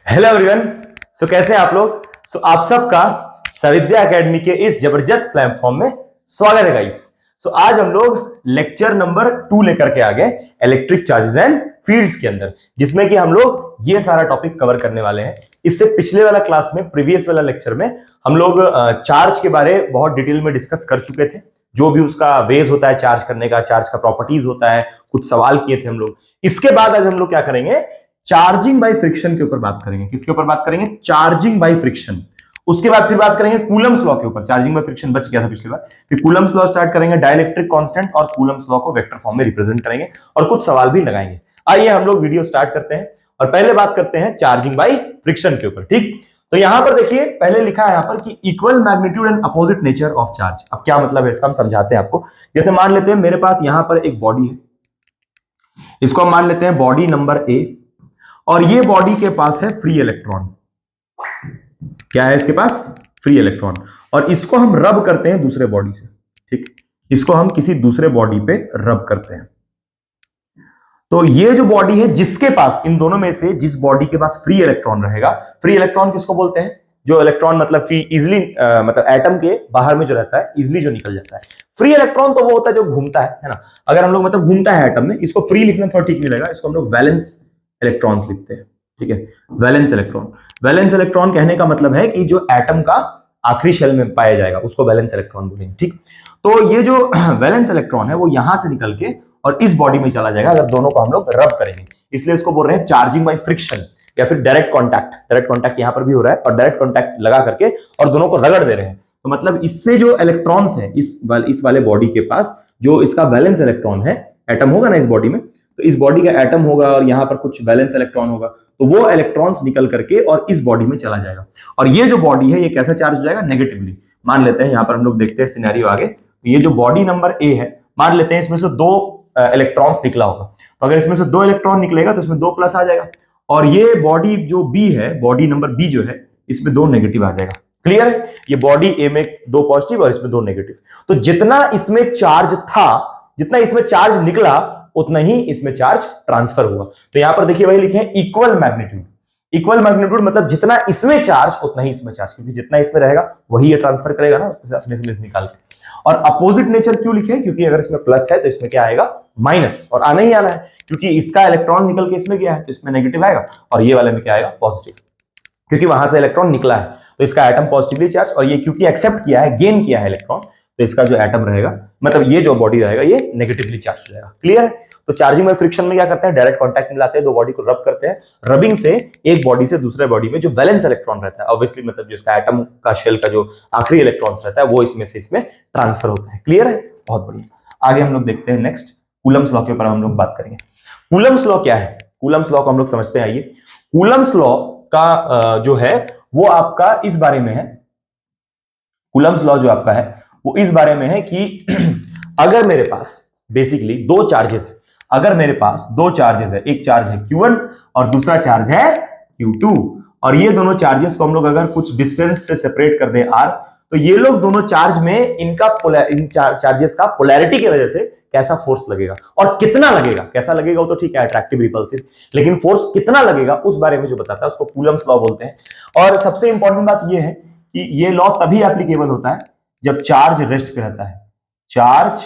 Hello everyone. कैसे हैं आप लोग। आप सबका सविद्या एकेडमी के इस जबरदस्त प्लेटफॉर्म में स्वागत है गाइस। आज हम लोग लेक्चर नंबर 2 लेकर के आ गए इलेक्ट्रिक चार्जेस एंड फील्ड्स के अंदर, जिसमें कि हम लोग ये सारा टॉपिक कवर करने वाले हैं। इससे पिछले वाला क्लास में, प्रीवियस वाला लेक्चर में हम लोग चार्ज के बारे बहुत डिटेल में डिस्कस कर चुके थे। जो भी उसका वेज होता है चार्ज करने का, चार्ज का प्रॉपर्टीज होता है, कुछ सवाल किए थे हम लोग। इसके बाद आज हम लोग क्या करेंगे, चार्जिंग बाय फ्रिक्शन के ऊपर बात करेंगे। किसके ऊपर बात करेंगे? Charging by friction. उसके बाद फिर बात करेंगे कूलम्स लॉ के ऊपर। चार्जिंग बाय फ्रिक्शन बच गया था पिछली बार। फिर कूलम्स लॉ स्टार्ट करेंगे, डाइलेक्ट्रिक कांस्टेंट और कूलम्स लॉ को वेक्टर फॉर्म में रिप्रेजेंट करेंगे और कुछ सवाल भी लगाएंगे। आइए हम लोग वीडियो स्टार्ट करते हैं और पहले बात करते हैं चार्जिंग बाय फ्रिक्शन के ऊपर। ठीक, तो यहां पर देखिए पहले लिखा है यहां पर कि equal magnitude and opposite nature of charge. अब क्या मतलब है इसका, हम समझाते हैं आपको। जैसे मान लेते हैं मेरे पास यहां पर एक बॉडी है, इसको हम मान लेते हैं बॉडी नंबर ए, और ये बॉडी के पास है फ्री इलेक्ट्रॉन। क्या है इसके पास? Free electron. और इसको हम रब करते हैं दूसरे बॉडी से। ठीक, इसको हम किसी दूसरे बॉडी पे रब करते हैं। तो ये जो बॉडी है जिसके पास, इन दोनों में से जिस बॉडी के पास फ्री इलेक्ट्रॉन रहेगा, फ्री इलेक्ट्रॉन किसको बोलते हैं? जो इलेक्ट्रॉन मतलब कि इजिली मतलब एटम के बाहर में जो रहता है, इजिली जो निकल जाता है। फ्री इलेक्ट्रॉन तो वो होता है जो घूमता है ना। अगर हम लोग मतलब घूमता है एटम में, इसको फ्री लिखना थोड़ा ठीक नहीं लगेगा, इसको हम लोग वैलेंस इलेक्ट्रॉन लिखते हैं। ठीक है, वैलेंस इलेक्ट्रॉन। वैलेंस इलेक्ट्रॉन कहने का मतलब है कि जो एटम का आखिरी शेल में पाया जाएगा उसको वैलेंस इलेक्ट्रॉन बोलेंगे। ठीक, तो ये जो वैलेंस इलेक्ट्रॉन है वो यहां से निकल के और इस बॉडी में चला जाएगा अगर दोनों को हम लोग रब करेंगे। इसलिए इसको बोल रहे हैं चार्जिंग बाय फ्रिक्शन या फिर डायरेक्ट कॉन्टैक्ट। डायरेक्ट कॉन्टैक्ट यहां पर भी हो रहा है और डायरेक्ट कॉन्टैक्ट लगा करके और दोनों को रगड़ दे रहे हैं। तो मतलब इससे जो इलेक्ट्रॉन्स है इस वाले बॉडी के पास, जो इसका वैलेंस इलेक्ट्रॉन है, एटम होगा ना इस बॉडी में, तो इस बॉडी का एटम होगा और यहां पर कुछ वैलेंस इलेक्ट्रॉन होगा, तो वो इलेक्ट्रॉन्स निकल करके और इस बॉडी में चला जाएगा। और ये जो बॉडी है ये कैसा चार्ज हो जाएगा? नेगेटिवली। मान लेते हैं यहां पर हम लोग देखते हैं सिनेरियो आगे। तो ये जो बॉडी नंबर ए है, मान लेते हैं इसमें से 2 इलेक्ट्रॉन्स निकला होगा। तो अगर इसमें से 2 इलेक्ट्रॉन निकलेगा तो इसमें 2 प्लस आ जाएगा, और ये बॉडी जो बी है, बॉडी नंबर बी जो है, इसमें 2 नेगेटिव आ जाएगा। क्लियर है? ये बॉडी ए में 2 पॉजिटिव और इसमें 2 नेगेटिव। तो जितना इसमें चार्ज था, जितना इसमें चार्ज निकला, उतना ही इसमें चार्ज ट्रांसफर हुआ। तो यहां पर देखिए वही लिखे हैं, इक्वल मैग्नीट्यूड। इक्वल मैग्नीट्यूड मतलब जितना इसमें चार्ज उतना ही इसमें चार्ज, क्योंकि जितना इसमें रहेगा वही ये ट्रांसफर करेगा ना अपने से निकाल के। और अपोजिट नेचर क्यों लिखे? क्योंकि अगर इसमें प्लस है तो इसमें क्या आएगा? माइनस। और आना ही आना है, क्योंकि इसका इलेक्ट्रॉन निकल के इसमें गया है तो इसमें नेगेटिव आएगा, और ये वाले में क्या आएगा? पॉजिटिव, क्योंकि वहां से इलेक्ट्रॉन निकला है। तो इसका एटम पॉजिटिवली चार्ज, और ये क्योंकि एक्सेप्ट किया है, गेन किया है इलेक्ट्रॉन, तो इसका जो एटम रहेगा, मतलब ये जो बॉडी रहेगा, ये नेगेटिवली चार्ज हो जाएगा। क्लियर है? तो चार्जिंग बाय फ्रिक्शन में क्या करते हैं? डायरेक्ट कांटेक्ट में लाते हैं, 2 बॉडी को रब करते हैं। रबिंग से एक बॉडी से दूसरे बॉडी में जो वैलेंस इलेक्ट्रॉन रहता है, ऑब्वियसली मतलब जो इसका एटम का शेल का जो आखिरी इलेक्ट्रॉन रहता है, वो इसमें से इसमें ट्रांसफर होता है। क्लियर है? बहुत बढ़िया। आगे हम लोग देखते हैं नेक्स्ट कूलम्स लॉ के ऊपर हम लोग बात करेंगे। कूलम्स लॉ क्या है? कूलम्स लॉ को हम लोग समझते हैं। आइए, कूलम्स लॉ का जो है वो आपका इस बारे में है। कूलम्स लॉ जो आपका है वो इस बारे में है कि अगर मेरे पास बेसिकली 2 चार्जेस है, अगर मेरे पास 2 चार्जेस है, एक चार्ज है Q1 और दूसरा चार्ज है Q2, और ये दोनों चार्जेस को हम लोग अगर कुछ डिस्टेंस से सेपरेट कर दें R, तो ये लोग दोनों चार्ज में इन चार्जेस का पोलैरिटी की वजह से कैसा फोर्स लगेगा और कितना लगेगा। कैसा लगेगा वो तो ठीक है, अट्रैक्टिव रिपल्सिव, लेकिन फोर्स कितना लगेगा उस बारे में जो बताता है उसको कूलम्स लॉ बोलते हैं। और सबसे इंपॉर्टेंट बात ये है कि ये लॉ तभी एप्लीकेबल होता है जब चार्ज रेस्ट पे रहता है। चार्ज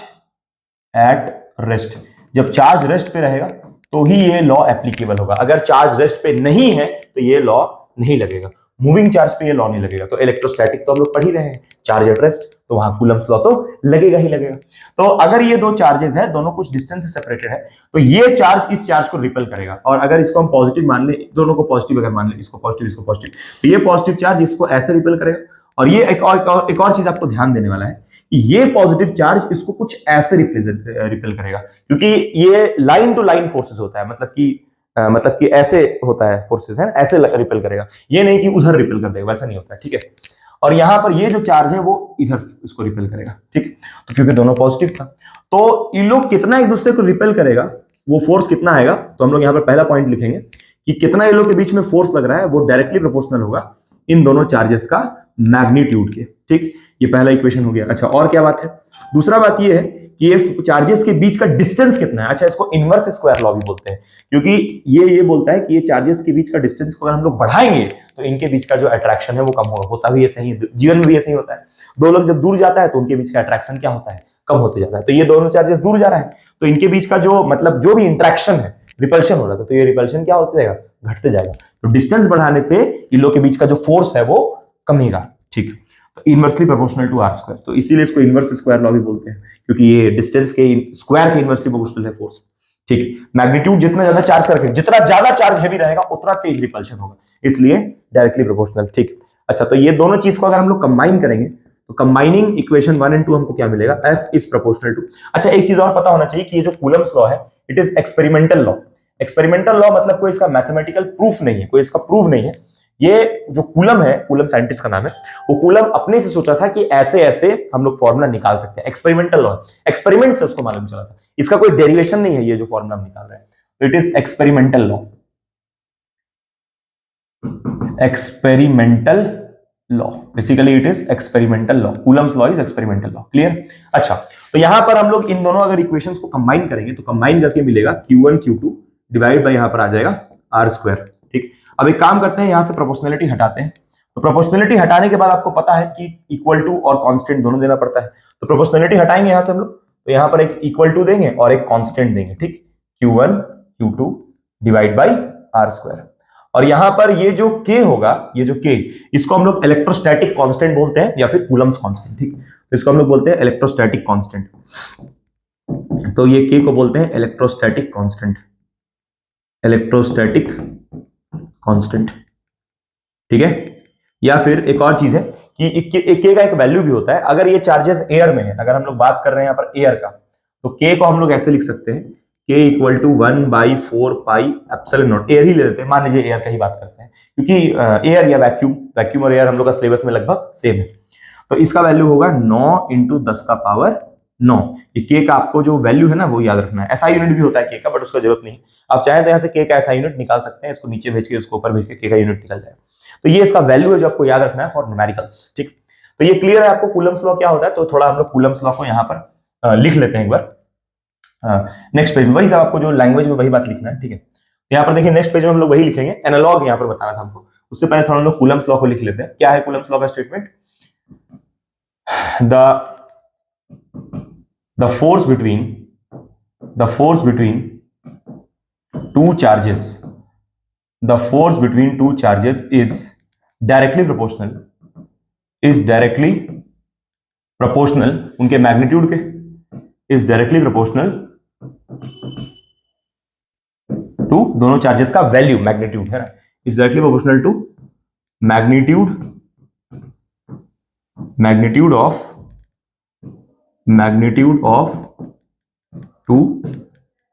एट रेस्ट, जब चार्ज रेस्ट पे रहेगा तो ही ये लॉ एप्लीकेबल होगा। अगर चार्ज रेस्ट पे नहीं है तो ये लॉ नहीं लगेगा। मूविंग चार्ज पे ये लॉ नहीं लगेगा। तो इलेक्ट्रोस्टैटिक तो हम लोग पढ़ ही रहे हैं, चार्ज एट रेस्ट, तो वहां कूलम्स लॉ तो लगेगा ही लगेगा। तो अगर ये 2 चार्जेस है, दोनों कुछ डिस्टेंस से सेपरेटेड है, तो ये चार्ज इस चार्ज को रिपेल करेगा। और अगर इसको हम पॉजिटिव मान ले, दोनों को पॉजिटिव अगर मान ले, इसको पॉजिटिव इसको पॉजिटिव, तो ये पॉजिटिव चार्ज इसको ऐसे रिपेल करेगा। और ये एक और चीज आपको ध्यान देने वाला है, ये पॉजिटिव चार्ज इसको कुछ ऐसे रिपेल करेगा, क्योंकि ये लाइन टू लाइन फोर्सेस होता है, मतलब कि ऐसे होता है फोर्सेस, है ना, ऐसे रिपेल करेगा, ये नहीं कि उधर रिपेल कर देगा, वैसा नहीं होता है। ठीक है? और यहां पर ये जो चार्ज है वो इधर इसको रिपेल करेगा। ठीक, तो क्योंकि दोनों पॉजिटिव था, तो इन लोग कितना एक दूसरे को रिपेल करेगा, वो फोर्स कितना आएगा, तो हम लोग यहां पर पहला पॉइंट लिखेंगे कि कितना इन लोग के बीच में फोर्स लग रहा है, वो डायरेक्टली प्रोपोर्शनल होगा इन दोनों चार्जेस का मैग्नीट्यूड के। ठीक, ये पहला इक्वेशन हो गया। अच्छा, और क्या बात है? दूसरा बात ये है कि ये चार्जेस के बीच का डिस्टेंस कितना है। अच्छा, इसको इनवर्स स्क्वायर लॉ भी बोलते हैं, क्योंकि ये बोलता है कि ये चार्जेस के बीच का डिस्टेंस को अगर हम लोग बढ़ाएंगे तो इनके बीच का जो अट्रैक्शन है वो कम होगा। होता भी ऐसे ही, जीवन में भी ऐसे ही होता है। दो लोग जब दूर जाता है तो उनके बीच का अट्रैक्शन क्या होता है, कम होते जाता है। तो ये दोनों चार्जेस दूर जा रहा है तो इनके बीच का जो मतलब जो भी इंट्रैक्शन है, रिपल्शन हो रहा था, तो ये रिपल्शन क्या होता जाएगा, घटते जाएगा। तो डिस्टेंस बढ़ाने से इन लोग के बीच का जो फोर्स है वो कमेगा। ठीक, तो inversely proportional to R square, तो इसीलिए इसको इनवर्स स्क्वायर लॉ भी बोलते हैं, क्योंकि ये डिस्टेंस के स्क्वायर के इनवर्सली प्रोपोर्शनल है फोर्स। ठीक, मैग्नीट्यूड जितना ज्यादा चार्ज करके, जितना ज्यादा चार्ज हैवी रहेगा उतना तेज रिपल्शन होगा, इसलिए डायरेक्टली प्रोपोर्शनल। ठीक, अच्छा, तो ये दोनों चीज को अगर हम लोग कंबाइन करेंगे तो कंबाइनिंग इक्वेशन 1 और 2 हमको क्या मिलेगा, F इज प्रोपोर्शनल टू। अच्छा, एक चीज और पता होना चाहिए कि ये जो कूलम्स लॉ है it is experimental law. Experimental law मतलब कोई इसका मैथमेटिकल प्रूफ नहीं है, कोई इसका प्रूफ नहीं है। ये जो कूलम है, कूलम साइंटिस्ट का नाम है, वो कूलम अपने से सोचा था कि ऐसे ऐसे हम लोग फॉर्मूला निकाल सकते हैं। एक्सपेरिमेंटल लॉ, एक्सपेरिमेंट से उसको मालूम चला था, इसका कोई डेरिवेशन नहीं है ये जो फॉर्मूला हम निकाल रहे हैं। तो it is experimental law, experimental law, basically it is experimental law. Coulomb's law is experimental law. Clear? अच्छा, तो यहां पर हम लोग इन दोनों अगर इक्वेशंस को कंबाइन करेंगे तो कंबाइन करके मिलेगा Q1 Q2 डिवाइड बाय यहां पर आ जाएगा R स्क्वायर। ठीक, अब एक काम करते हैं, यहां से प्रोपोर्शनलिटी हटाते हैं। तो प्रोपोर्शनलिटी हटाने के बाद आपको पता है कि इक्वल टू और कांस्टेंट दोनों देना पड़ता है। तो प्रोपोर्शनलिटी हटाएंगे यहां से हम लोग, तो यहां पर एक इक्वल टू देंगे और एक कांस्टेंट देंगे। ठीक, Q1 Q2 divide by R square. और यहां पर ये जो k होगा, ये जो k, इसको हम लोग इलेक्ट्रोस्टैटिक कांस्टेंट बोलते हैं या फिर कूलम्स कांस्टेंट। ठीक, तो इसको हम लोग बोलते हैं इलेक्ट्रोस्टैटिक कांस्टेंट। तो ये k को बोलते हैं इलेक्ट्रोस्टैटिक कांस्टेंट, इलेक्ट्रोस्टैटिक कांस्टेंट। ठीक है, या फिर एक और चीज है कि k का एक वैल्यू भी होता है। अगर ये चार्जेस एयर में है, अगर हम लोग बात कर रहे हैं यहाँ पर एयर का, तो k को हम लोग ऐसे लिख सकते हैं, k equal to 1/4 pi epsilon naught. Air ही ले लेते हैं, मान लीजिए एयर का ही बात करते हैं, क्योंकि एयर या वैक्यूम और एयर हम लोग का सिलेबस में लगभग सेम है। तो इसका वैल्यू होगा 9 × 10 का पावर 9। ये k का आपको जो वैल्यू है ना वो याद रखना है। ऐसा यूनिट भी होता है k का, बट उसका जरूरत नहीं। आप चाहें तो यहाँ से k का ऐसा यूनिट निकाल सकते हैं, इसको नीचे भेज के उसको ऊपर भेज के k का यूनिट निकल जाए। तो ये इसका वैल्यू है जो आपको याद रखना है फॉर न्यूमेरिकल्स। ठीक, तो ये क्लियर है आपको कूलम्स लॉ क्या होता है। तो थोड़ा हम लोग कूलम्स लॉ को यहाँ पर लिख लेते हैं एक बार। नेक्स्ट पेज में वही सब आपको जो लैंग्वेज में वही बात लिखना है। ठीक है, तो यहाँ पर देखिए नेक्स्ट पेज में हम लोग वही लिखेंगे, एनालॉग यहाँ पर बताना था हमको। उससे पहले थोड़ा हम लोग कूलम्स लॉ को लिख लेते हैं। क्या है कूलम्स लॉ का statement? The force between two charges, the force between two charges is directly proportional उनके मैग्नीट्यूड के, is directly proportional to दोनों चार्जेस का वैल्यू, मैग्नीट्यूड है ना, is directly proportional to magnitude of two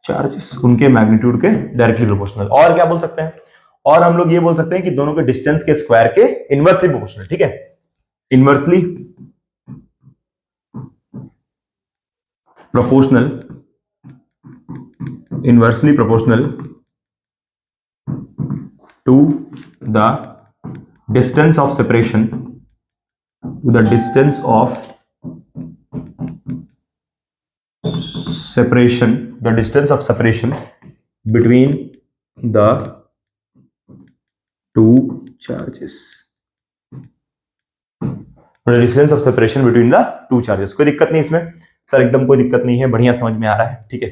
charges, उनके magnitude के directly proportional. और क्या बोल सकते हैं, और हम लोग ये बोल सकते हैं कि दोनों के डिस्टेंस के स्क्वायर के इनवर्सली प्रोपोर्शनल। ठीक है, inversely proportional to the distance of separation, the distance of separation between the two charges, कोई दिक्कत नहीं इसमें सर, एकदम कोई दिक्कत नहीं है, बढ़िया समझ में आ रहा है। ठीक है,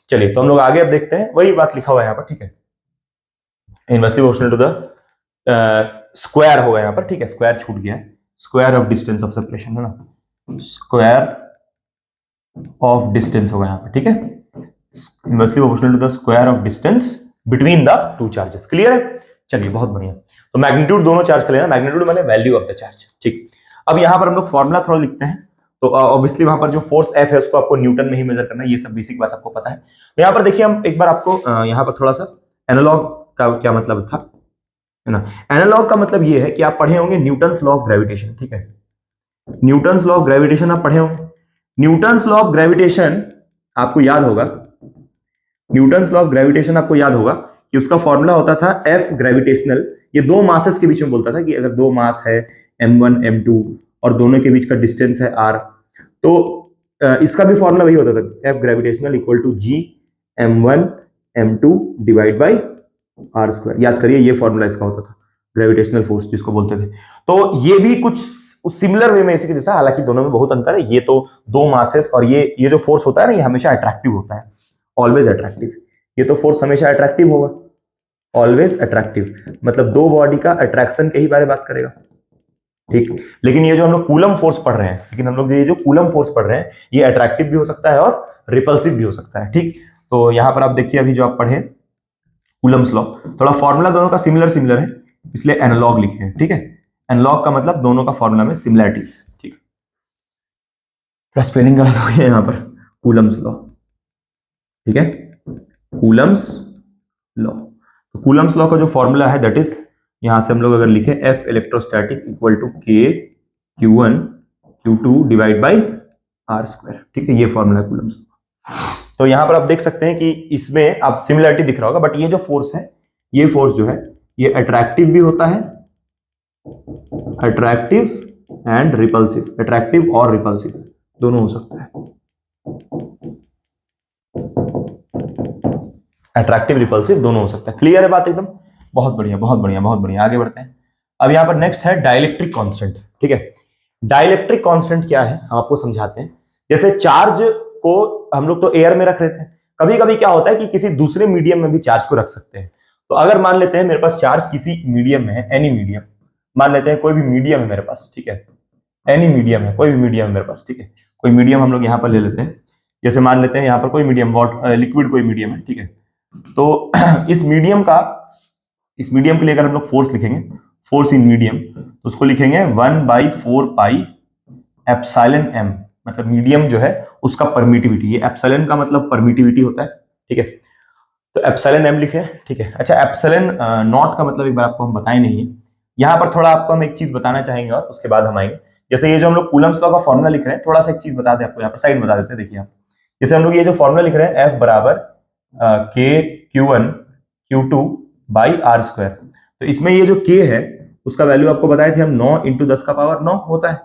चलिए तो हम लोग आगे अब देखते हैं, वही बात लिखा हुआ है यहाँ पर। ठीक है, inversely proportional to the square होगा यहाँ पर। ठीक है, स्क्वायर छूट गया है, square of distance of separation है ना, स्क्वायर ऑफ डिस्टेंस होगा यहाँ पर। ठीक है, inversely proportional to the square of distance between the two charges. Clear है? चलिए बहुत बढ़िया। तो मैग्नीट्यूड दोनों चार्ज का लेना, मैग्नीट्यूड माने वैल्यू ऑफ द चार्ज। ठीक, अब यहाँ पर हम लोग फॉर्मूला थोड़ा लिखते हैं। तो ऑब्वियसली वहां पर जो फोर्स F है उसको आपको न्यूटन में ही मेजर करना है, ये सब बेसिक बात आपको पता है। तो यहाँ पर देखिए, हम एक बार आपको यहाँ पर थोड़ा सा एनालॉग का क्या मतलब था, है ना। एनालॉग का मतलब ये है कि आप पढ़े होंगे न्यूटन्स लॉ ऑफ ग्रेविटेशन। ठीक है, न्यूटन्स लॉ ऑफ ग्रेविटेशन आप पढ़े होंगे। न्यूटन्स लॉ ऑफ ग्रेविटेशन आपको याद होगा, न्यूटन्स लॉ ऑफ ग्रेविटेशन आपको याद होगा कि उसका फॉर्मूला होता था F ग्रेविटेशनल। ये दो मासेस के बीच में बोलता था कि अगर दो मास है M1 M2 और दोनों के बीच का डिस्टेंस है R, तो इसका भी फॉर्मूला वही होता था, F gravitational equal to G m1 m2 divide by R square. याद करिए ये फॉर्मूला इसका होता था, ग्रेविटेशनल फोर्स जिसको बोलते थे। तो ये भी कुछ सिमिलर वे में इसी के जैसा, हालांकि दोनों में बहुत अंतर है। ये तो दो मासेस, और ये जो फोर्स होता है ना, ये हमेशा अट्रैक्टिव होता है, ऑलवेज अट्रैक्टिव। ये तो फोर्स हमेशा अट्रैक्टिव होगा, ऑलवेज अट्रैक्टिव, मतलब दो बॉडी का अट्रैक्शन के ही बारे में बात करेगा, ठीक। लेकिन ये जो हम लोग कूलम फोर्स पढ़ रहे हैं, लेकिन हम लोग ये जो कूलम फोर्स पढ़ रहे हैं, ये अट्रैक्टिव भी हो सकता है और रिपल्सिव भी हो सकता है, ठीक। तो यहां पर आप देखिए, अभी जो आप पढ़े कूलम्स लॉ, थोड़ा फॉर्मूला दोनों का सिमिलर सिमिलर है, इसलिए एनालॉग लिखे हैं, ठीक है। एनालॉग का मतलब दोनों का फॉर्मूला में सिमिलरिटीज, ठीक। स्पेलिंग गलत हो गया यहाँ पर, कूलम्स लॉ, ठीक है, कूलम्स लॉ। तो कूलम्स लॉ का जो फॉर्मूला है दैट इज, यहां से हम लोग अगर लिखें F electrostatic equal to K Q1 Q2 divide by R square, ठीक है, ये फॉर्मूला है कूलम्स। तो यहां पर आप देख सकते हैं कि इसमें आप सिमिलरिटी दिख रहा होगा, बट ये जो फोर्स है, ये फोर्स जो है ये अट्रैक्टिव भी होता है, अट्रैक्टिव एंड रिपल्सिव, अट्रैक्टिव और रिपल्सिव दोनों हो सकता है, अट्रैक्टिव रिपल्सिव दोनों हो सकता है। क्लियर है बात एकदम? बहुत बढ़िया बहुत बढ़िया बहुत बढ़िया, आगे बढ़ते हैं। अब यहां पर नेक्स्ट है डाइलेक्ट्रिक कांस्टेंट, ठीक है। डाइलेक्ट्रिक कांस्टेंट क्या है हम आपको समझाते हैं। जैसे चार्ज को हम लोग तो एयर में रख रहे थे, कभी कभी क्या होता है कि किसी दूसरे मीडियम में भी चार्ज को रख सकते हैं। तो अगर मान लेते हैं मेरे पास चार्ज किसी मीडियम में है, एनी मीडियम, मान लेते हैं कोई भी मीडियम है मेरे पास, ठीक है, एनी मीडियम है, कोई भी मीडियम है मेरे पास, ठीक है, कोई मीडियम हम लोग यहाँ पर ले लेते हैं। जैसे मान लेते हैं यहाँ पर कोई मीडियम, वाटर लिक्विड कोई मीडियम है, ठीक है। तो इस मीडियम के लिए अगर हम लोग फोर्स लिखेंगे, फोर्स इन मीडियम, तो उसको लिखेंगे 1/4 पाई एप्सिलॉन m, मतलब मीडियम जो है उसका परमिटिविटी, ये एप्सिलॉन का मतलब परमिटिविटी होता है, ठीक है। तो एप्सिलॉन m लिखे, ठीक है। अच्छा, एप्सिलॉन नॉट का मतलब एक बार आपको हम बताए नहीं है, यहां पर थोड़ा आपको हम एक चीज बताना चाहेंगे और उसके बाद हम आएंगे। जैसे ये जो हम लोग कूलम्स लॉ का फॉर्मूला लिख रहे हैं, थोड़ा सा एक चीज बता दें आपको, यहाँ पर साइड बता देते हैं, देखिए आप, जैसे हम लोग ये जो फॉर्मूला लिख रहे हैं F बराबर K Q1 Q2 by R square, तो इसमें ये जो K है उसका वैल्यू आपको बताए थे हम 9 × 10 का पावर 9 होता है।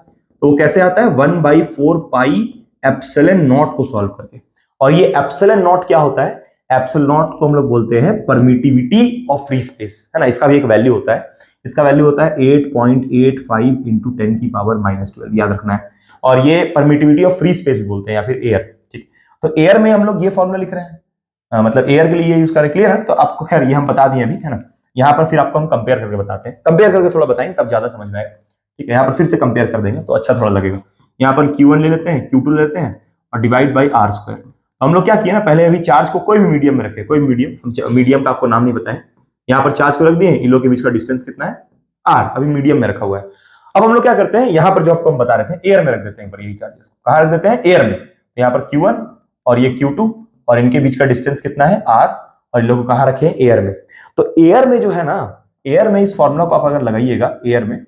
तो वो कैसे आता है, 1/4 पाई एप्सिलॉन नॉट को सॉल्व करके। और ये एप्सिलॉन नॉट क्या होता है, एप्सिलॉन नॉट को हम लोग बोलते हैं परमिटिविटी ऑफ फ्री स्पेस, है ना। इसका भी एक वैल्यू होता है, इसका वैल्यू होता है 8.85 × 10 की पावर -12, याद रखना है। और ये परमिटिविटी ऑफ फ्री स्पेस भी बोलते हैं, या फिर एयर, ठीक। तो एयर में हम लोग ये फॉर्मूला लिख रहे हैं, मतलब एयर के लिए ये यूज करें, क्लियर है। तो आपको खैर ये हम बता दिए अभी, है ना। यहाँ पर फिर आपको हम कंपेयर करके बताते हैं, कंपेयर करके थोड़ा बताएंगे तब ज्यादा समझ में आएगा, ठीक है। यहाँ पर फिर से कंपेयर कर देंगे तो अच्छा थोड़ा लगेगा। यहाँ पर Q1 ले लेते हैं, Q2 ले लेते हैं और डिवाइड बाई आर स्क्वायर। हम लोग क्या किए ना, पहले अभी चार्ज को कोई भी मीडियम में रखे, कोई मीडियम, मीडियम का आपको नाम नहीं बताएं, यहाँ पर चार्ज को रख दिए, इन लोग के बीच का डिस्टेंस कितना है, r, अभी मीडियम में रखा हुआ है। अब हम लोग क्या करते हैं, यहाँ पर जो आपको हम बता रहे थे, एयर में रख देते हैं, यही चार्जेस को कहाँ रख देते हैं, एयर में। तो यहाँ पर Q1 और ये Q2 और इनके बीच का डिस्टेंस कितना है, r, और इन लोग कहाँ रखे हैं, एयर में। तो एयर में जो है ना, एयर में इस फॉर्मूला को आप अगर लगाइएगा, एयर में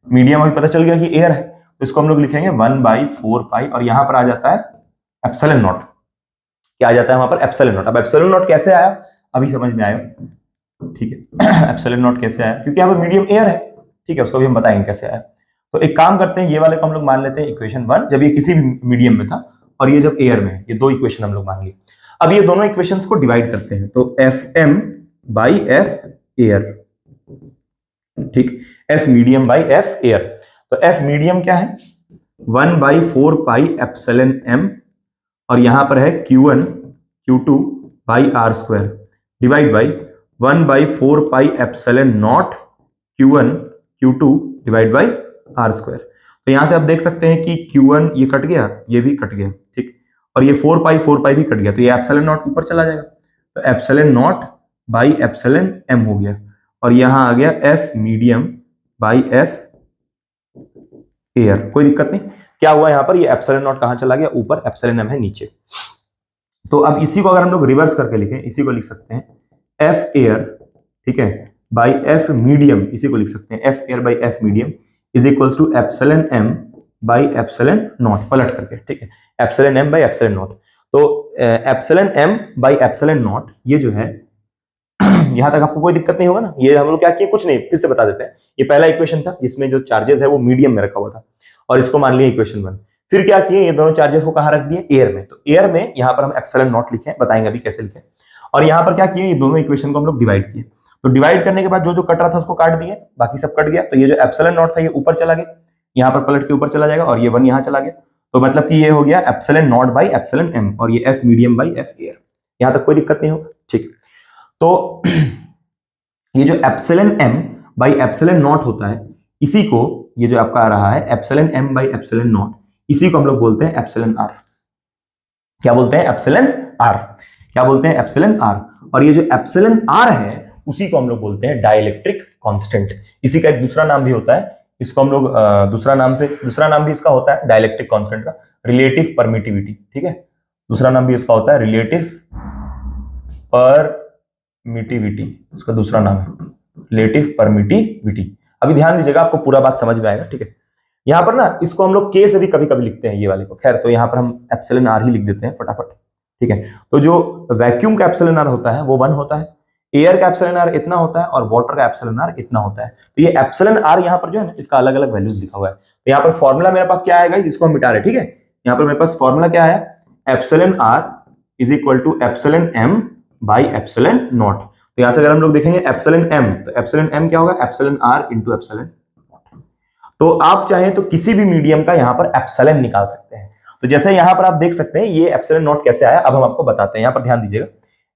मीडियम अभी पता चल गया कि एयर है, तो इसको हम लोग लिखेंगे 1/4 पाई, और यहां पर आ जाता है एप्सिलॉन नॉट, क्या आ जाता है वहां पर, एप्सिलॉन नॉट। अब एप्सिलॉन नॉट कैसे आया, अभी समझ में आया, ठीक है। एप्सिलॉन नॉट कैसे आया, क्योंकि यहाँ पर मीडियम एयर है, ठीक है, उसको भी हम बताएंगे कैसे आया। तो एक काम करते हैं, ये वाले को हम लोग मान लेते हैं इक्वेशन 1, जब ये किसी भी मीडियम में था, और ये जब एयर में है, ये दो इक्वेशन हम लोग मान लिए। अब ये दोनों इक्वेशंस को डिवाइड करते हैं, तो Fm बाई F एयर, ठीक, F medium by F air. तो F मीडियम क्या है, 1/4 पाई एप्सिलॉन m, और यहां पर है Q1 Q2 by R square divide by 1/4 pi epsilon naught Q1 Q2 divide by R square. तो यहां से आप देख सकते हैं कि Q1 ये कट गया, ये भी कट गया, ठीक, और ये 4 पाई भी कट गया, तो ये एप्सिलॉन नॉट ऊपर चला जाएगा, तो epsilon naught by epsilon m हो गया, और यहां आ गया F medium by F air. कोई दिक्कत नहीं, क्या हुआ यहाँ पर, ये एप्सिलॉन नॉट कहां चला गया, ऊपर, एप्सिलॉन m है नीचे। तो अब इसी को अगर हम लोग रिवर्स करके लिखें, इसी को लिख सकते हैं F एयर, ठीक है, बाई F मीडियम, इसी को लिख सकते हैं F air by F medium is equals to epsilon m by epsilon naught, पलट करके, ठीक है, epsilon m by epsilon naught. तो epsilon m by epsilon naught, ये जो है यहां तक आपको कोई दिक्कत नहीं होगा ना। ये हम लोग क्या किए, कुछ नहीं, फिर से बता देते हैं। ये पहला इक्वेशन था जिसमें जो चार्जेस है वो मीडियम में रखा हुआ था, और इसको मान लिया इक्वेशन 1। फिर क्या किए, ये दोनों चार्जेस को कहां रख दिए, एयर में। तो एयर में यहां पर हम एप्सिलॉन नॉट लिखे, बताएंगे अभी कैसे लिखे। और यहां पर क्या किए, ये दोनों इक्वेशन को हम लोग डिवाइड किए। तो डिवाइड करने के बाद जो जो कट रहा था उसको काट दिए, बाकी सब कट गया। तो ये जो एप्सिलॉन नॉट था ये ऊपर चला गया, यहाँ पर पलट के ऊपर चला जाएगा, और ये 1 यहाँ चला गया। तो मतलब कि ये हो गया epsilon naught by epsilon M, और ये F medium by F air. यहां तक कोई दिक्कत नहीं होगा, ठीक। तो ये जो epsilon M by epsilon naught होता है, इसी को, ये जो आपका आ रहा है epsilon M by epsilon naught, इसी को हम लोग बोलते हैं एप्सिलॉन आर। क्या बोलते हैं, एप्सिलॉन आर। क्या बोलते हैं, एप्सिलॉन आर। और ये जो एप्सिलॉन आर है उसी को हम लोग बोलते हैं डाइलेक्ट्रिक कांस्टेंट। इसी का एक दूसरा नाम भी होता है, इसको हम लोग दूसरा नाम भी इसका होता है डाइलेक्ट्रिक कांस्टेंट का, रिलेटिव परमिटिविटी। ठीक है, दूसरा नाम भी इसका होता है रिलेटिव परमिटिविटी, इसका दूसरा नाम है रिलेटिव परमिटिविटी। अभी ध्यान दीजिएगा, आपको पूरा बात समझ में आएगा, ठीक है। यहां पर ना इसको हम लोग के से भी कभी कभी लिखते हैं ये वाले को, खैर तो यहां पर हम एप्सिलॉन आर ही लिख देते हैं फटाफट, ठीक है। तो जो वैक्यूम का एप्सिलॉन आर होता है वो 1 होता है, एयर का एप्सिलॉन आर इतना होता है, और वाटर का एप्सिलॉन आर इतना होता है। तो ये एप्सिलॉन आर यहाँ पर जो है ना, इसका अलग अलग वैल्यूज लिखा हुआ है। तो यहाँ पर फॉर्मूला मेरे पास क्या आएगा, इसको हम मिटा रहे हैं, ठीक है। यहाँ पर मेरे पास फॉर्मूला क्या है, epsilon R is equal to epsilon M by epsilon naught. तो यहाँ से अगर हम लोग देखेंगे एप्सिलॉन एम, तो एप्सिलॉन एम क्या होगा, epsilon R into epsilon naught. तो आप चाहें तो किसी भी मीडियम का यहाँ पर एप्सिलॉन निकाल सकते हैं। तो जैसे यहाँ पर आप देख सकते हैं ये एप्सिलॉन नॉट कैसे आया, अब हम आपको बताते हैं। यहाँ पर ध्यान दीजिएगा,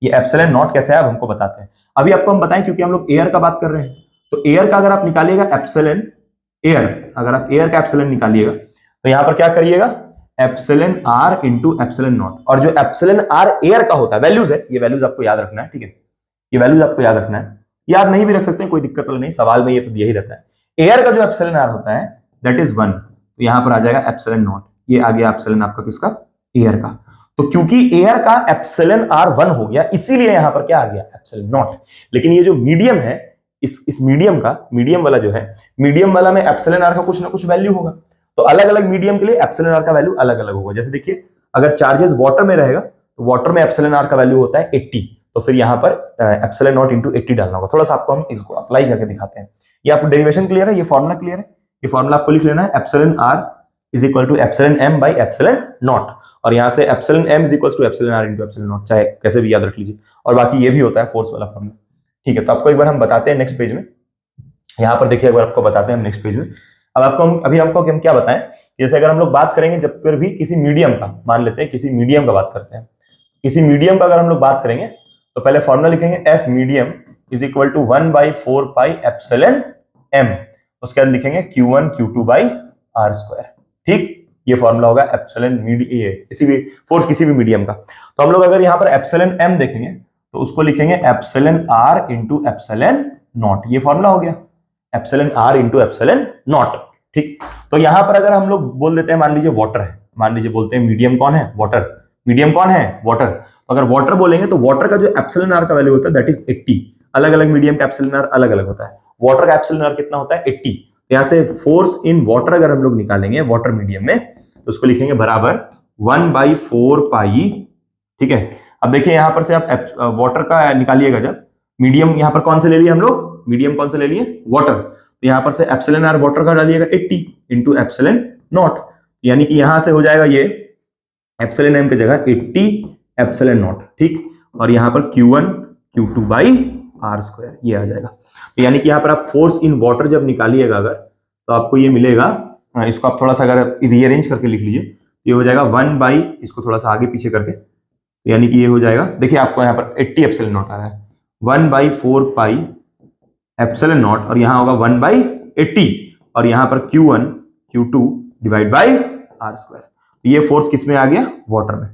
ये एप्सिलॉन नॉट कैसे आया अब हमको बताते हैं। अभी आपको हम बताएं, क्योंकि हम लोग एयर का बात कर रहे हैं, तो एयर का अगर आप निकालिएगा एप्सिलॉन एयर, अगर आप एयर का एप्सिलॉन निकालिएगा तो यहाँ पर क्या करिएगा, epsilon R into epsilon naught. और जो एप्सिलॉन आर एयर का होता है, वैल्यूज है, ये वैल्यूज आपको याद रखना है, ठीक है। ये वैल्यूज आपको याद रखना है, याद नहीं भी रख सकते हैं, कोई दिक्कत वाला नहीं, सवाल में ये तो दिया ही रहता है। एयर का जो एप्सिलॉन आर होता है दैट इज 1, तो यहां पर आ जाएगा एप्सिलॉन नॉट। ये आ गया एप्सिलॉन आपका किसका, एयर का। तो क्योंकि एयर का एप्सिलॉन आर 1 हो गया, इसीलिए यहां पर क्या आ गया, एप्सिलॉन नॉट। लेकिन ये जो मीडियम है, इस मीडियम का, मीडियम वाला जो है, मीडियम वाला में एप्सिलॉन आर का कुछ ना कुछ वैल्यू होगा। तो अलग अलग मीडियम के लिए एप्सिलॉन आर का वैल्यू अलग अलग होगा। जैसे देखिए, अगर चार्जेस वाटर में रहेगा तो वाटर में एप्सिलॉन आर का वैल्यू होता है 80, तो फिर यहां पर एप्सिलॉन नॉट इंटू 80 डालना होगा। थोड़ा सा आपको हम इसको अप्लाई करके दिखाते हैं। ये आपको डेरिवेशन क्लियर है, ये फॉर्मुला क्लियर है। ये फॉर्मुला आपको लिख लेना है, epsilon R is equal to epsilon M by epsilon naught, और यहां से epsilon M is equal to epsilon R into epsilon naught, चाहे कैसे भी याद रख लीजिए। और बाकी ये भी होता है फोर्स वाला फॉर्मुला, ठीक है। तो आपको एक बार हम बताते हैं नेक्स्ट पेज में, यहां पर देखिए एक बार आपको बताते हैं हम नेक्स्ट पेज में। अब आपको हम क्या बताएं, जैसे अगर हम लोग बात करेंगे जब पर भी किसी मीडियम का, मान लेते हैं किसी मीडियम का बात करते हैं, किसी मीडियम का अगर हम लोग बात करेंगे तो पहले फॉर्मुला लिखेंगे F medium is equal to 1/4 pi epsilon M, उसके बाद लिखेंगे Q1 Q2 by R square, ठीक। ये फॉर्मूला होगा एप्सिलॉन किसी भी फोर्स किसी भी मीडियम का। तो हम लोग अगर यहाँ पर एप्सिलॉन एम देखेंगे तो उसको लिखेंगे epsilon R into epsilon naught, ये फॉर्मूला हो गया epsilon R into epsilon naught, ठीक। तो यहां पर अगर हम लोग बोल देते हैं, मान लीजिए वाटर है, मान लीजिए बोलते हैं मीडियम कौन है, वाटर। मीडियम कौन है, वाटर। तो अगर वाटर बोलेंगे तो वाटर का जो एप्सिलॉन आर का वैल्यू होता है दैट इज 80। अलग अलग मीडियम का एप्सिलॉन आर अलग अलग होता है, वाटर का एप्सिलॉन आर कितना होता है, 80। यहां से फोर्स इन वाटर अगर हम लोग निकालेंगे वाटर मीडियम में, तो उसको लिखेंगे बराबर 1/4 पाई, ठीक है। अब देखिए यहां पर से आप वाटर का निकालिएगा, जब मीडियम यहां पर कौन से ले लिए हम लोग, मीडियम कौन से ले लिए, वाटर। तो यहां पर से एप्सिलॉन आर वाटर का डालिएगा 80 इंटू एप्सिलॉन नॉट, यानी कि यहां से हो जाएगा ये एप्सिलॉन एम की जगह 80 एप्सिलॉन नॉट, ठीक। और यहां पर Q1 Q2 by R square ये आ जाएगा। तो यानी कि यहां पर आप फोर्स इन वाटर जब निकालिएगा अगर, तो आपको ये मिलेगा, इसको आप थोड़ा सा अगर रीअरेंज करके लिख लीजिए, ये हो जाएगा 1 बाई, इसको थोड़ा सा आगे पीछे करके, यानी कि ये हो जाएगा, देखिए आपको यहाँ पर 80 एप्सिलॉन नॉट आ रहा है, 1/4 पाई एप्सिलॉन नॉट, और यहाँ होगा 1/80, और यहाँ पर Q1 Q2 divide by R square. ये फोर्स किस में आ गया, वाटर में।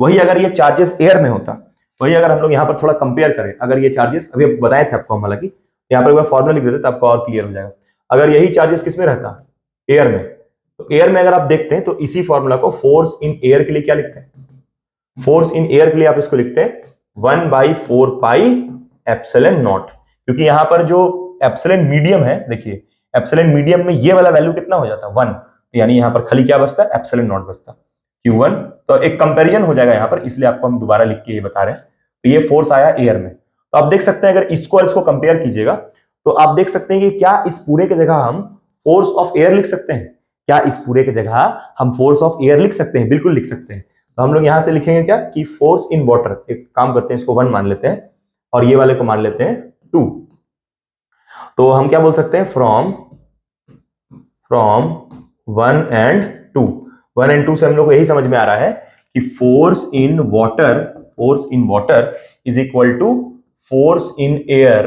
वही अगर ये चार्जेस एयर में होता, वही अगर हम लोग यहाँ पर थोड़ा कंपेयर करें, अगर ये चार्जेस अभी बताए थे आपको हम, हालांकि यहाँ पर एक बार फॉर्मूला लिख देते तो आपको और क्लियर हो जाएगा। अगर यही चार्जेस किस में रहता, एयर में, तो एयर में अगर आप देखते हैं तो इसी फॉर्मूला को फोर्स इन एयर के लिए क्या लिखते हैं, फोर्स इन एयर के लिए आप इसको लिखते हैं 1/4 पाई एप्सिलॉन नॉट, क्योंकि यहां पर जो एप्सिलॉन मीडियम है, देखिए एप्सिलॉन मीडियम में ये वाला वैल्यू कितना हो जाता है 1, यानी यहां पर खाली क्या बचता है, एप्सिलॉन नॉट बचता Q1। तो एक कंपैरिजन हो जाएगा यहां पर, इसलिए आपको हम दोबारा लिख के ये बता रहे हैं। तो ये फोर्स आया एयर में, तो आप देख सकते हैं अगर इसको और इसको कंपेयर कीजिएगा तो आप देख सकते हैं कि क्या इस पूरे की जगह हम फोर्स ऑफ एयर लिख सकते हैं, क्या इस पूरे की जगह हम फोर्स ऑफ एयर लिख सकते हैं? बिल्कुल लिख सकते हैं। तो हम लोग यहां से लिखेंगे क्या कि फोर्स इन वाटर, एक काम करते हैं, इसको 1 मान लेते हैं और ये वाले को मान लेते हैं 2। तो हम क्या बोल सकते हैं, फ्रॉम 1 एंड 2, 1 एंड 2 से हम लोग को यही समझ में आ रहा है कि force in water is equal to force in air.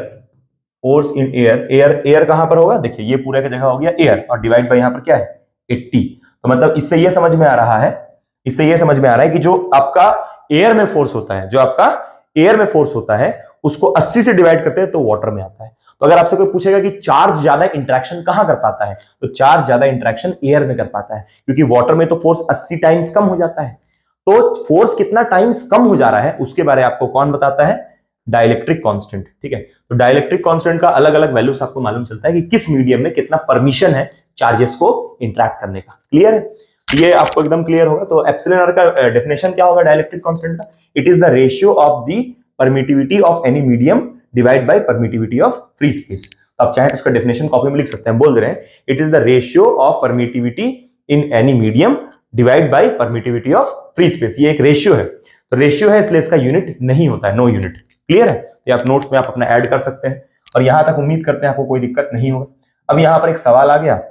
Force in air, air कहां पर होगा, देखिए ये पूरे का जगह हो गया एयर और डिवाइड बाय यहां पर क्या है 80। तो मतलब इससे ये समझ में आ रहा है, कि जो आपका एयर में फोर्स होता है उसको 80 से डिवाइड करते हैं तो वाटर में आता है। तो अगर आपसे कोई पूछेगा कि चार्ज ज्यादा इंटरेक्शन कहां कर पाता है, तो चार्ज ज्यादा इंटरेक्शन एयर में कर पाता है, क्योंकि वाटर में तो फोर्स 80 टाइम्स कम हो जाता है। तो फोर्स कितना टाइम्स कम हो जा रहा है उसके बारे में आपको कौन बताता है, डाइलेक्ट्रिक कांस्टेंट। ठीक है, तो डाइलेक्ट्रिक कांस्टेंट का अलग अलग वैल्यूज आपको मालूम चलता है कि किस मीडियम में कितना परमिशन है चार्जेस को इंटरैक्ट करने का। क्लियर है, ये आपको एकदम क्लियर होगा। तो एप्सिलॉन आर का डेफिनेशन क्या होगा डाइलेक्ट्रिक कांस्टेंट का, it is the ratio of the permittivity of any medium divide by permittivity of free space. आप चाहे तो इसका डेफिनेशन कॉपी में लिख सकते हैं, बोल दे रहे हैं it is the ratio of permittivity in any medium divide by permittivity of free space. ये एक रेशियो है, तो रेशियो है इसलिए इसका यूनिट नहीं होता है, नो यूनिट। क्लियर है, तो आप नोट्स में आप अपना ऐड कर सकते हैं और यहां तक उम्मीद करते हैं आपको कोई दिक्कत नहीं होगा। अब यहां पर एक सवाल आ गया,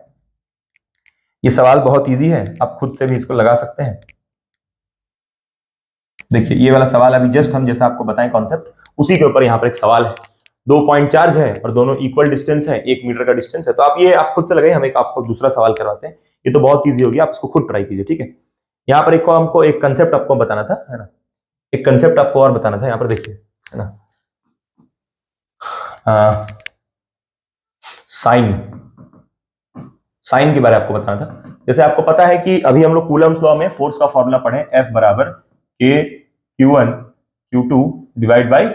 ये सवाल बहुत इजी है, आप खुद से भी इसको लगा सकते हैं। देखिए ये वाला सवाल अभी जस्ट हम जैसा आपको बताएं कॉन्सेप्ट, उसी के ऊपर यहां पर एक सवाल है। 2 पॉइंट चार्ज है और दोनों इक्वल डिस्टेंस है, 1 मीटर का डिस्टेंस है। तो आप खुद से लगाइए, हम एक आपको दूसरा सवाल करवाते हैं, ये तो बहुत ईजी होगी, आप इसको खुद ट्राई कीजिए। ठीक है, यहाँ पर हमको एक कंसेप्ट आपको बताना था, है ना, एक कंसेप्ट आपको और बताना था। यहाँ पर देखिए, है ना, साइन के बारे में आपको बताना था। जैसे आपको पता है कि अभी हम लोग कूलम्स लॉ में फोर्स का फॉर्मूला पढ़े, F बराबर K Q1 Q2 divide by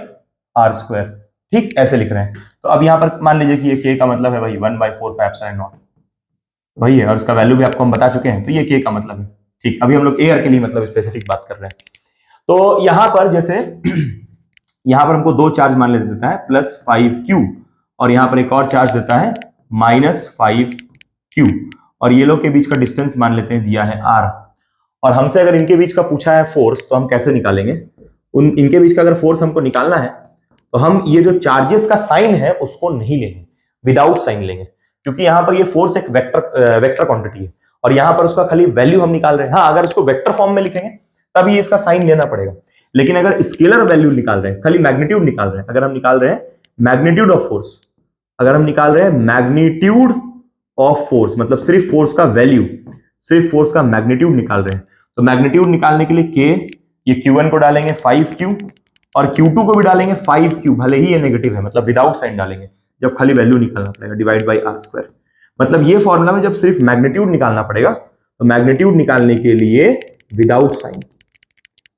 R square. ठीक, ऐसे लिख रहे हैं। तो अब यहाँ पर मान लीजिए कि ये K का मतलब है भाई 1/4 पाई एप्सिलॉन नॉट, वही है, और इसका वैल्यू भी आपको हम बता चुके हैं, तो ये K का मतलब है। ठीक, अभी हम लोग एयर के लिए मतलब स्पेसिफिक बात कर रहे हैं। तो यहाँ पर जैसे यहाँ पर हमको 2 चार्ज मान लेते देता है +5Q और यहाँ पर एक और चार्ज देता है -5Q, और ये लोग के बीच का डिस्टेंस मान लेते हैं दिया है R। और हमसे अगर इनके बीच का पूछा है फोर्स, तो हम कैसे निकालेंगे, इनके बीच का अगर फोर्स हमको निकालना है तो हम ये जो चार्जेस का साइन है उसको नहीं लेंगे, विदाउट साइन लेंगे, क्योंकि यहाँ पर ये फोर्स एक वेक्टर क्वांटिटी है और यहाँ पर उसका खाली वैल्यू हम निकाल रहे हैं। हाँ, अगर इसको वेक्टर फॉर्म में लिखेंगे तब ये इसका साइन लेना पड़ेगा, लेकिन अगर स्केलर वैल्यू निकाल रहे हैं, खाली मैग्नीट्यूड निकाल रहे हैं, अगर हम निकाल रहे हैं मैग्नीट्यूड ऑफ फोर्स, अगर हम निकाल रहे हैं मैग्नीट्यूड ऑफ फोर्स, मतलब सिर्फ फोर्स का वैल्यू, सिर्फ फोर्स का मैग्नीट्यूड निकाल रहे हैं, तो मैग्नीट्यूड निकालने के लिए K, ये Q1 को डालेंगे 5Q और Q2 को भी डालेंगे 5Q, भले ही ये नेगेटिव है, मतलब विदाउट साइन डालेंगे, जब खाली वैल्यू निकालना पड़ेगा, डिवाइड बाई आर स्क्वायर। मतलब ये फॉर्मूला में जब सिर्फ मैग्नीट्यूड निकालना पड़ेगा, तो मैग्नीट्यूड निकालने के लिए विदाउट साइन,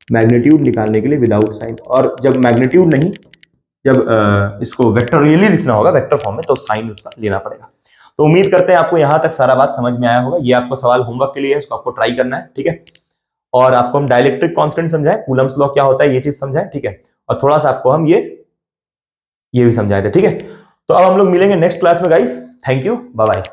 मैग्नीट्यूड निकालने के लिए विदाउट साइन, और जब मैग्नीट्यूड नहीं, जब इसको वेक्टर रियली लिखना होगा वेक्टर फॉर्म में, तो साइन उसका लेना पड़ेगा। तो उम्मीद करते हैं आपको यहां तक सारा बात समझ में आया होगा। ये आपको सवाल होमवर्क के लिए है, इसको आपको ट्राई करना है। ठीक है, और आपको हम डाइलेक्ट्रिक कांस्टेंट समझाएं, कूलम्स लॉ क्या होता है ये चीज समझाएं। ठीक है, और थोड़ा सा आपको हम ये भी समझाए थे। ठीक है, तो अब हम लोग मिलेंगे नेक्स्ट क्लास में guys. Thank you, bye bye.